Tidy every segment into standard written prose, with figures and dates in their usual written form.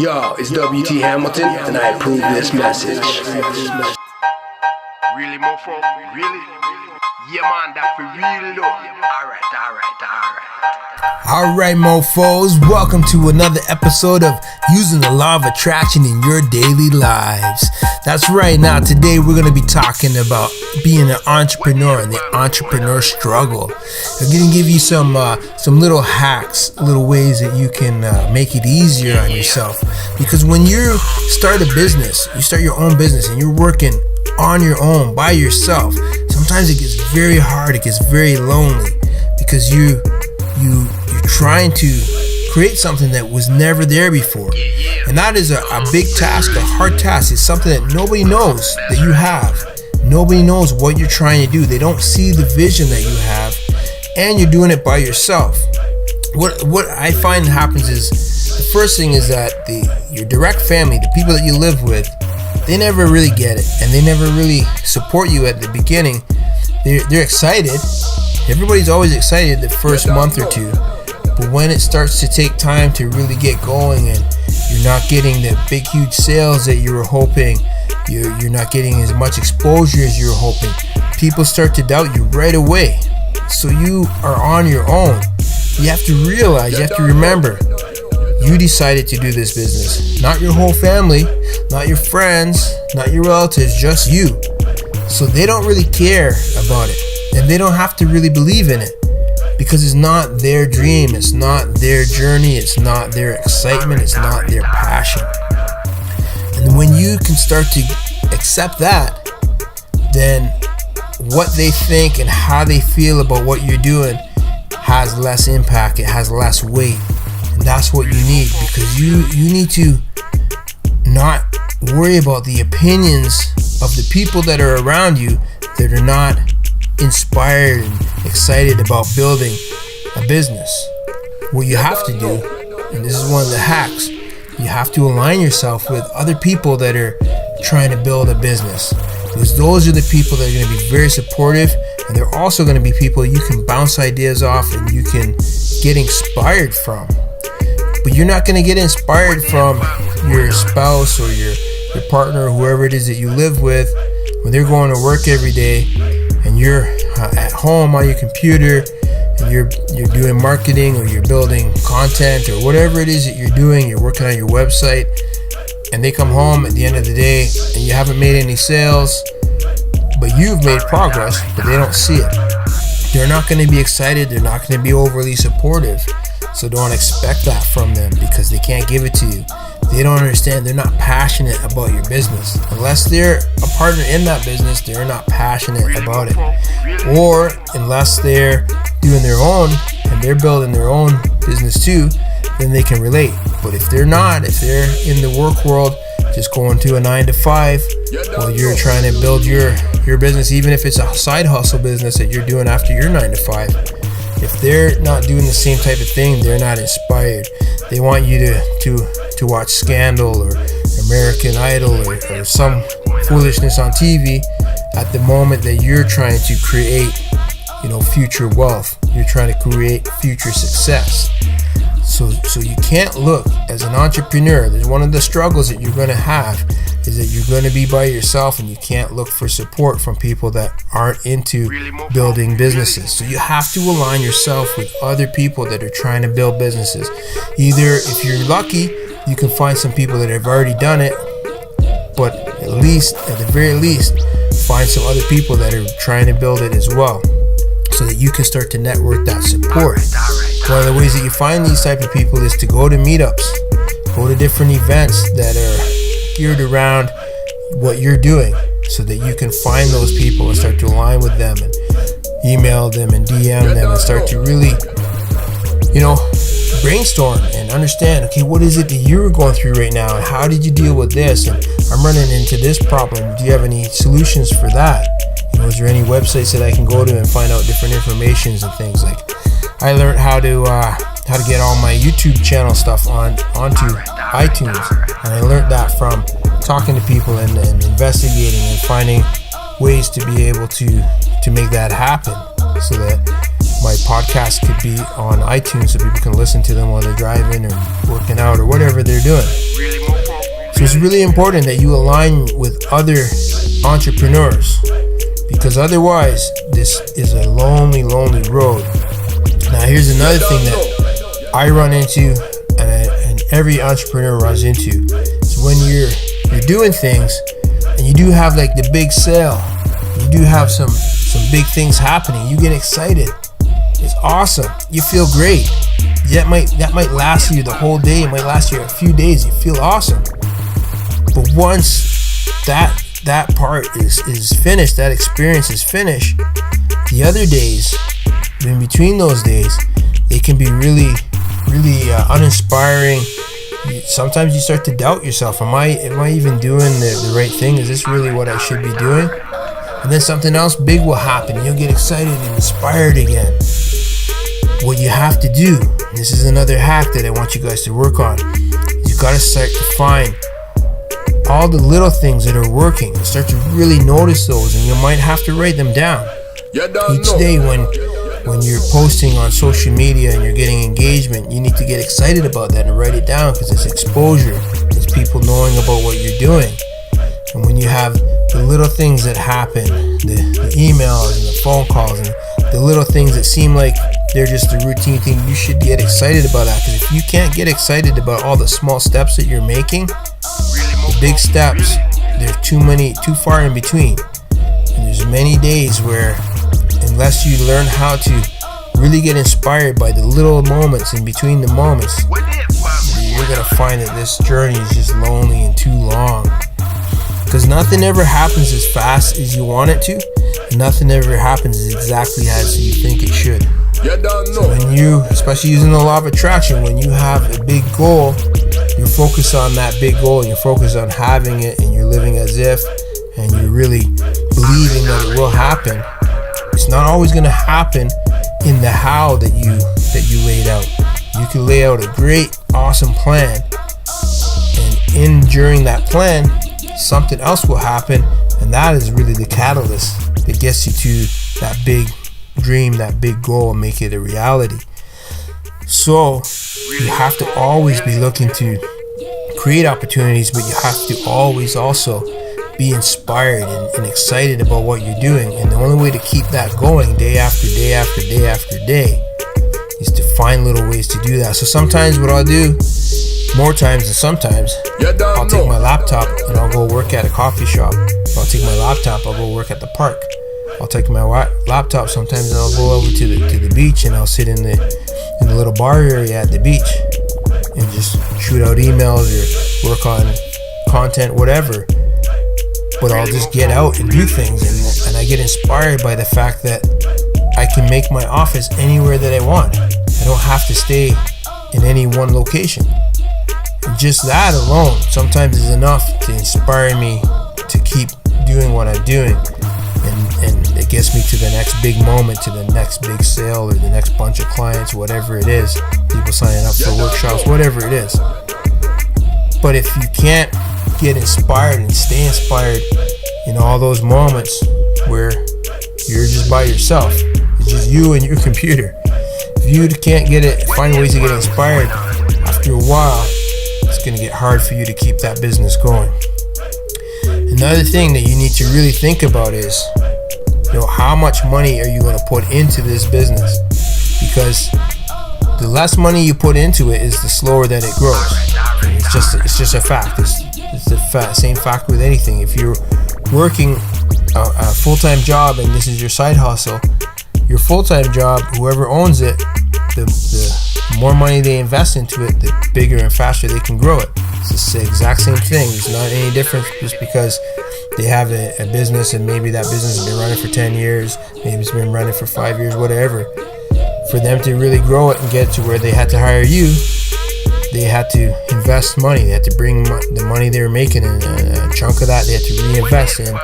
Yo, it's WT Hamilton, and I approve this message. Really, mofo? Really? Yeah, man, that for real, though. Alright. Alright, mofos, welcome to another episode of Using the Law of Attraction in Your Daily Lives. That's right, now today we're going to be talking about being an entrepreneur and the entrepreneur struggle. I'm going to give you some little hacks, little ways that you can make it easier on yourself. Because when you start a business, you start your own business and you're working on your own by yourself, sometimes it gets very hard, it gets very lonely, because you're trying to create something that was never there before. And that is a big task, a hard task. It's something that nobody knows that you have. Nobody knows what you're trying to do. They don't see the vision that you have, and you're doing it by yourself. What I find happens is, the first thing is that your direct family, the people that you live with, they never really get it, and they never really support you at the beginning. They're excited. Everybody's always excited the first month or two, but when it starts to take time to really get going and you're not getting the big huge sales that you were hoping, you're not getting as much exposure as you were hoping, people start to doubt you right away. So you are on your own. You have to realize, you have to remember, you decided to do this business, not your whole family, not your friends, not your relatives, just you. So they don't really care about it, and they don't have to really believe in it, because it's not their dream, it's not their journey, it's not their excitement, it's not their passion. And when you can start to accept that, then what they think and how they feel about what you're doing has less impact, it has less weight. And that's what you need, because you need to not worry about the opinions of the people that are around you that are not inspired and excited about building a business. What you have to do, and this is one of the hacks, you have to align yourself with other people that are trying to build a business, because those are the people that are going to be very supportive, and they're also going to be people you can bounce ideas off and you can get inspired from. But you're not going to get inspired from your spouse or your partner or whoever it is that you live with when they're going to work every day and you're at home on your computer and you're doing marketing or you're building content or whatever it is that you're doing, you're working on your website, and they come home at the end of the day and you haven't made any sales, but you've made progress, but they don't see it. They're not going to be excited, they're not going to be overly supportive. So don't expect that from them, because they can't give it to you. They don't understand. They're not passionate about your business. Unless they're a partner in that business, they're not passionate about it. Or unless they're doing their own and they're building their own business too, then they can relate. But if they're not, if they're in the work world, just going to a 9 to 5 while you're trying to build your business, even if it's a side hustle business that you're doing after your 9 to 5, if they're not doing the same type of thing, they're not inspired. They want you to watch Scandal or American Idol or some foolishness on TV at the moment that you're trying to create, future wealth. You're trying to create future success. So you can't look as an entrepreneur. There's one of the struggles that you're going to have is that you're going to be by yourself, and you can't look for support from people that aren't into building businesses. So you have to align yourself with other people that are trying to build businesses. Either, if you're lucky, you can find some people that have already done it, but at the very least, find some other people that are trying to build it as well, so that you can start to network that support. One of the ways that you find these type of people is to go to meetups, go to different events that are geared around what you're doing, so that you can find those people and start to align with them and email them and DM them and start to really, brainstorm and understand, okay, what is it that you're going through right now, and how did you deal with this, and I'm running into this problem, do you have any solutions for that? Is there any websites that I can go to and find out different informations and things? Like, I learned how to get all my YouTube channel stuff onto iTunes, and I learned that from talking to people and investigating and finding ways to be able to make that happen, so that my podcast could be on iTunes so people can listen to them while they're driving or working out or whatever they're doing. So it's really important that you align with other entrepreneurs, because otherwise this is a lonely road. Now here's another thing that I run into, and every entrepreneur runs into. So when you're doing things and you do have like the big sale, you do have some big things happening, you get excited, it's awesome, you feel great. That might last you the whole day, it might last you a few days, you feel awesome. But once that part is finished, that experience is finished, the other days, in between those days, it can be really uninspiring. Sometimes you start to doubt yourself. Am I even doing the right thing? Is this really what I should be doing? And then something else big will happen. You'll get excited and inspired again. What you have to do, and this is another hack that I want you guys to work on, you got to start to find all the little things that are working and start to really notice those, and you might have to write them down. Each day when you're posting on social media and you're getting engagement, you need to get excited about that and write it down, because it's exposure. It's people knowing about what you're doing. And when you have the little things that happen, the emails and the phone calls and the little things that seem like they're just a routine thing, you should get excited about that. Because if you can't get excited about all the small steps that you're making, the big steps, they're too far in between. And there's many days where, unless you learn how to really get inspired by the little moments in between the moments, you're gonna find that this journey is just lonely and too long. Because nothing ever happens as fast as you want it to, and nothing ever happens exactly as you think it should. So when you, especially using the law of attraction, when you have a big goal, you're focused on that big goal, and you're focused on having it, and you're living as if, and you're really believing that it will happen. It's not always going to happen in the how that you laid out. You can lay out a great, awesome plan, and during that plan, something else will happen, and that is really the catalyst that gets you to that big dream, that big goal, and make it a reality. So you have to always be looking to create opportunities, but you have to always also be inspired and excited about what you're doing. And the only way to keep that going day after day after day after day is to find little ways to do that. So sometimes what I'll do, more times than sometimes, I'll take my laptop and I'll go work at a coffee shop. I'll take my laptop, I'll go work at the park. I'll take my laptop sometimes and I'll go over to the beach, and I'll sit in the little bar area at the beach and just shoot out emails or work on content, whatever. But I'll just get out and do things, and I get inspired by the fact that I can make my office anywhere that I want. I don't have to stay in any one location. And just that alone sometimes is enough to inspire me to keep doing what I'm doing, and it gets me to the next big moment, to the next big sale, or the next bunch of clients, whatever it is, people signing up for workshops, whatever it is. But if you can't get inspired and stay inspired in all those moments where you're just by yourself, it's just you and your computer, if you can't find ways to get inspired, after a while it's going to get hard for you to keep that business going. Another thing that you need to really think about is, how much money are you going to put into this business? Because the less money you put into it is the slower that it grows. It's just a fact. It's the same fact with anything. If you're working a full-time job and this is your side hustle, your full-time job, whoever owns it, the more money they invest into it, the bigger and faster they can grow it. It's the exact same thing. It's not any different just because they have a business, and maybe that business has been running for 10 years, maybe it's been running for 5 years, whatever. For them to really grow it and get to where they had to hire you, they had to invest money. They had to bring the money they were making, and a chunk of that they had to reinvest in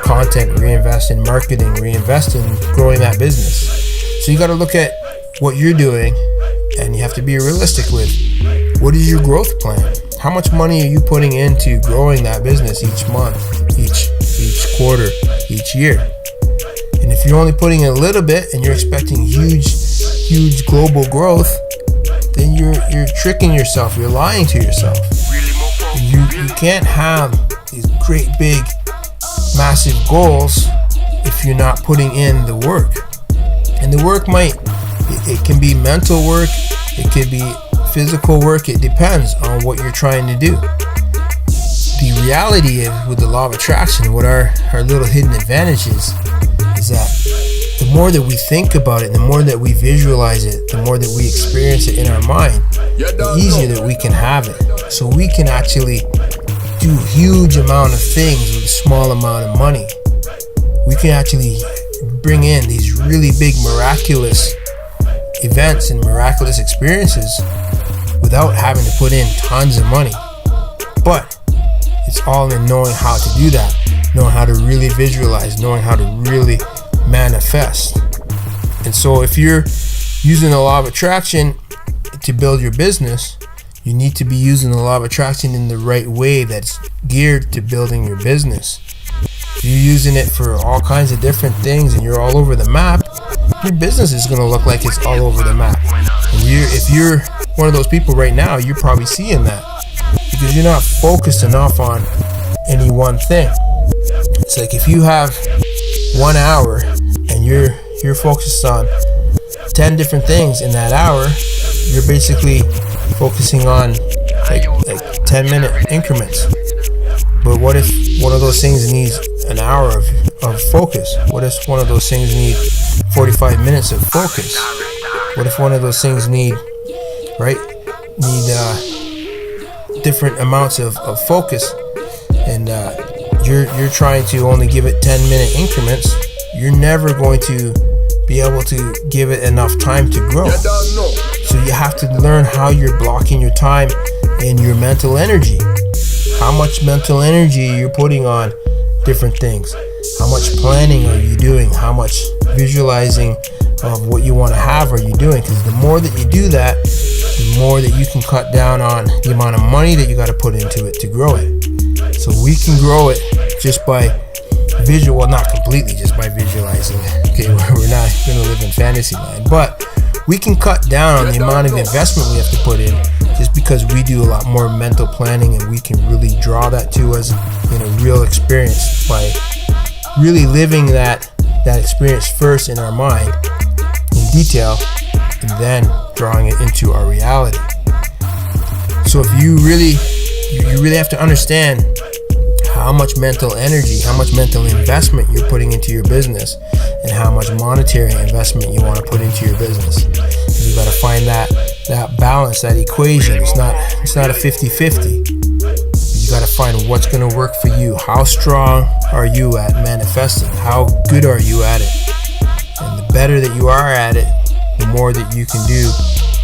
content, reinvest in marketing, reinvest in growing that business. So you got to look at what you're doing, and you have to be realistic with what is your growth plan. How much money are you putting into growing that business each month, each quarter, each year? And if you're only putting in a little bit and you're expecting huge global growth, then you're tricking yourself. You're lying to yourself. You can't have these great big massive goals if you're not putting in the work. And the work it can be mental work, it could be physical work, it depends on what you're trying to do. The reality is, with the law of attraction, what our little hidden advantage is that the more that we think about it, the more that we visualize it, the more that we experience it in our mind, the easier that we can have it. So we can actually do huge amount of things with a small amount of money. We can actually bring in these really big miraculous events and miraculous experiences without having to put in tons of money. But it's all in knowing how to do that, knowing how to really visualize, knowing how to really manifest. And so if you're using the law of attraction to build your business, you need to be using the law of attraction in the right way that's geared to building your business. If you're using it for all kinds of different things and you're all over the map, your business is going to look like it's all over the map. And if you're one of those people right now, you're probably seeing that because you're not focused enough on any one thing. It's like if you have 1 hour and you're focused on 10 different things in that hour, you're basically focusing on like 10-minute increments. But what if one of those things needs an hour of focus? What if one of those things needs 45 minutes of focus? What if one of those things need different amounts of focus, and you're trying to only give it 10-minute increments? You're never going to be able to give it enough time to grow. So you have to learn how you're blocking your time and your mental energy. How much mental energy you're putting on different things. How much planning are you doing? How much visualizing of what you want to have are you doing? Because the more that you do that, the more that you can cut down on the amount of money that you got to put into it to grow it. So we can grow it just by not completely just by visualizing. Okay, we're not going to live in fantasy land, but we can cut down on the amount of investment we have to put in just because we do a lot more mental planning, and we can really draw that to us in a real experience by really living that experience first in our mind in detail and then drawing it into our reality. So if you really have to understand how much mental energy, how much mental investment you're putting into your business, and how much monetary investment you want to put into your business. You got to find that balance, that equation. It's not a 50-50. You got to find what's going to work for you. How strong are you at manifesting? How good are you at it? And the better that you are at it, the more that you can do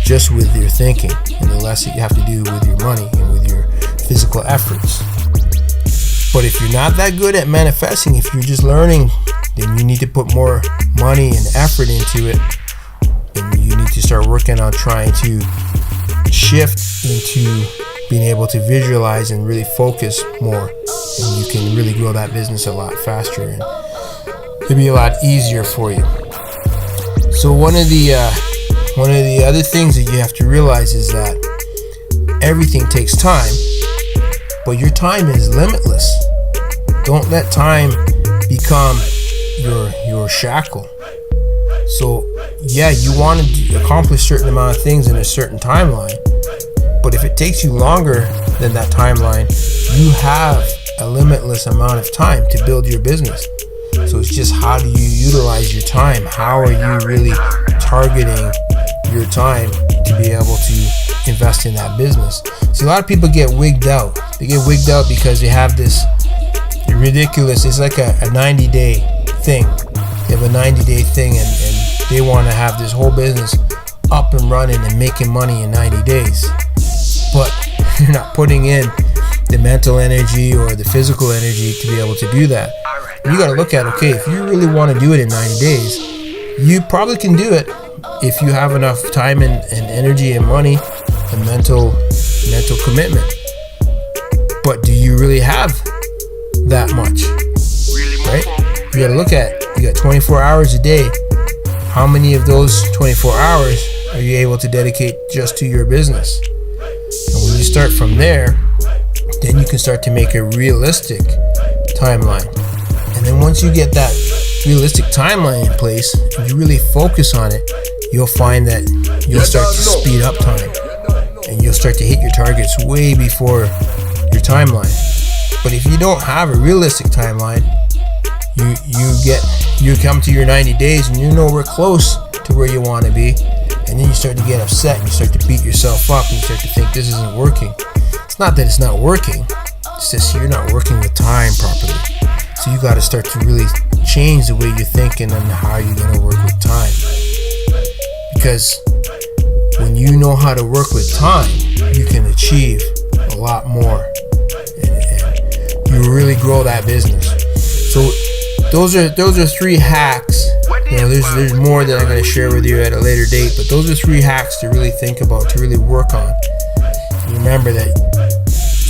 just with your thinking, and the less that you have to do with your money and with your physical efforts. But if you're not that good at manifesting, if you're just learning, then you need to put more money and effort into it. Then you need to start working on trying to shift into being able to visualize and really focus more. And you can really grow that business a lot faster, and it'll be a lot easier for you. So one of the other things that you have to realize is that everything takes time, but your time is limitless. Don't let time become your shackle. So yeah, you want to accomplish a certain amount of things in a certain timeline, but if it takes you longer than that timeline, you have a limitless amount of time to build your business. So it's just, how do you utilize your time? How are you really targeting your time to be able to invest in that business? See, a lot of people get wigged out. They get wigged out because they have this ridiculous, it's like a 90-day thing. They have a 90-day thing, and they want to have this whole business up and running and making money in 90 days. But you're not putting in the mental energy or the physical energy to be able to do that. You got to look at, okay, if you really want to do it in 90 days, you probably can do it if you have enough time and energy and money and mental commitment. But do you really have that much? Right? You got to look at, you got 24 hours a day. How many of those 24 hours are you able to dedicate just to your business? And when you start from there, then you can start to make a realistic timeline. And then once you get that realistic timeline in place and you really focus on it, you'll find that you'll start to speed up time and you'll start to hit your targets way before your timeline. But if you don't have a realistic timeline, you come to your 90 days and you're nowhere close to where you want to be, and then you start to get upset and you start to beat yourself up and you start to think this isn't working. It's not that it's not working, it's just you're not working with time properly. So you got to start to really change the way you're thinking and how you're going to work with time. Because when you know how to work with time, you can achieve a lot more and you really grow that business. So those are 3 hacks. You know, there's more that I'm going to share with you at a later date, but those are 3 hacks to really think about, to really work on. Remember that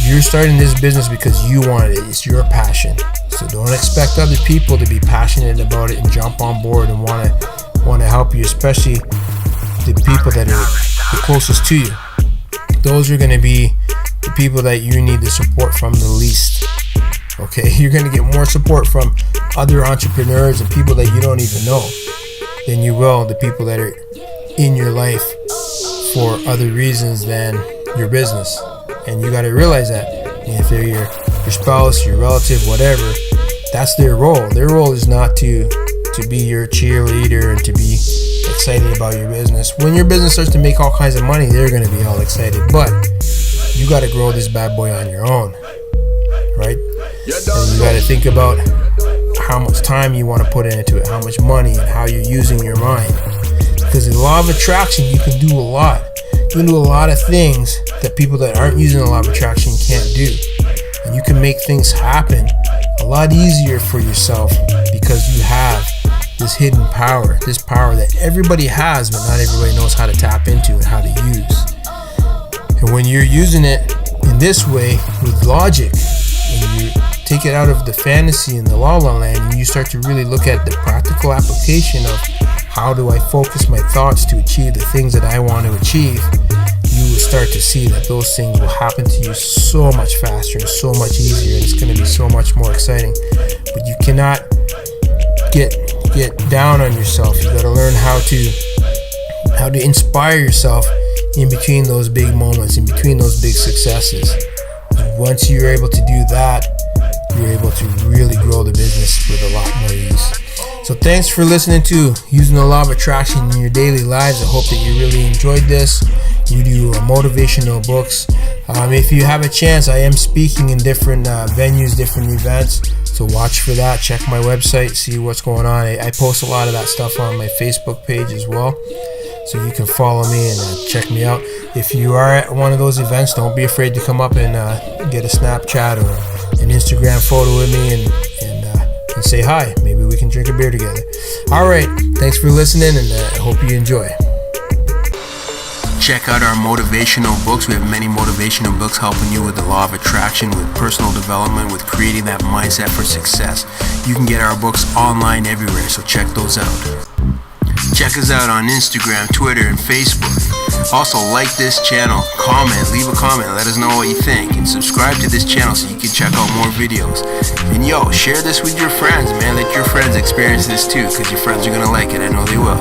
you're starting this business because you wanted it. It's your passion. So don't expect other people to be passionate about it and jump on board and want to help you, especially the people that are the closest to you. Those are going to be the people that you need the support from the least. Okay, you're going to get more support from other entrepreneurs and people that you don't even know than you will the people that are in your life for other reasons than your business. And you got to realize that. And if they're your spouse, your relative, whatever, that's their role. Their role is not to be your cheerleader and to be excited about your business. When your business starts to make all kinds of money, they're going to be all excited. But you got to grow this bad boy on your own, right? And you got to think about how much time you want to put into it, how much money, and how you're using your mind. Because in the law of attraction, you can do a lot. You can do a lot of things that people that aren't using the law of attraction can't do. And you can make things happen a lot easier for yourself because you have this hidden power, this power that everybody has, but not everybody knows how to tap into and how to use. And when you're using it in this way with logic, and you take it out of the fantasy and the la-la land, and you start to really look at the practical application of how do I focus my thoughts to achieve the things that I want to achieve, you will start to see that those things will happen to you so much faster and so much easier, and it's going to be so much more exciting. But you cannot get down on yourself. You got to learn how to inspire yourself in between those big moments, in between those big successes. Once you're able to do that, you're able to really grow the business with a lot more ease. So thanks for listening to Using the Law of Attraction in Your Daily Lives. I hope that you really enjoyed this. You do motivational books. If you have a chance, I am speaking in different venues, different events. So watch for that. Check my website, see what's going on. I post a lot of that stuff on my Facebook page as well. So you can follow me and check me out. If you are at one of those events, don't be afraid to come up and get a Snapchat or an Instagram photo with me and say hi. Maybe we can drink a beer together. All right. Thanks for listening, and I hope you enjoy. Check out our motivational books. We have many motivational books helping you with the law of attraction, with personal development, with creating that mindset for success. You can get our books online everywhere, so check those out. Check us out on Instagram, Twitter, and Facebook. Also, like this channel, comment, leave a comment, let us know what you think, and subscribe to this channel so you can check out more videos. And share this with your friends, man. Let your friends experience this too, because your friends are going to like it. I know they will.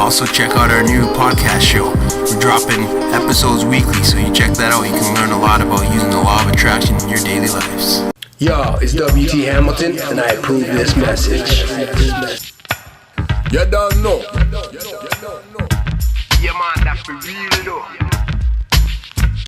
Also, check out our new podcast show. We're dropping episodes weekly, so you check that out. You can learn a lot about using the law of attraction in your daily lives. Yo, it's W.T. Hamilton, and I approve this message. You don't know. Yeah, man, that's for real.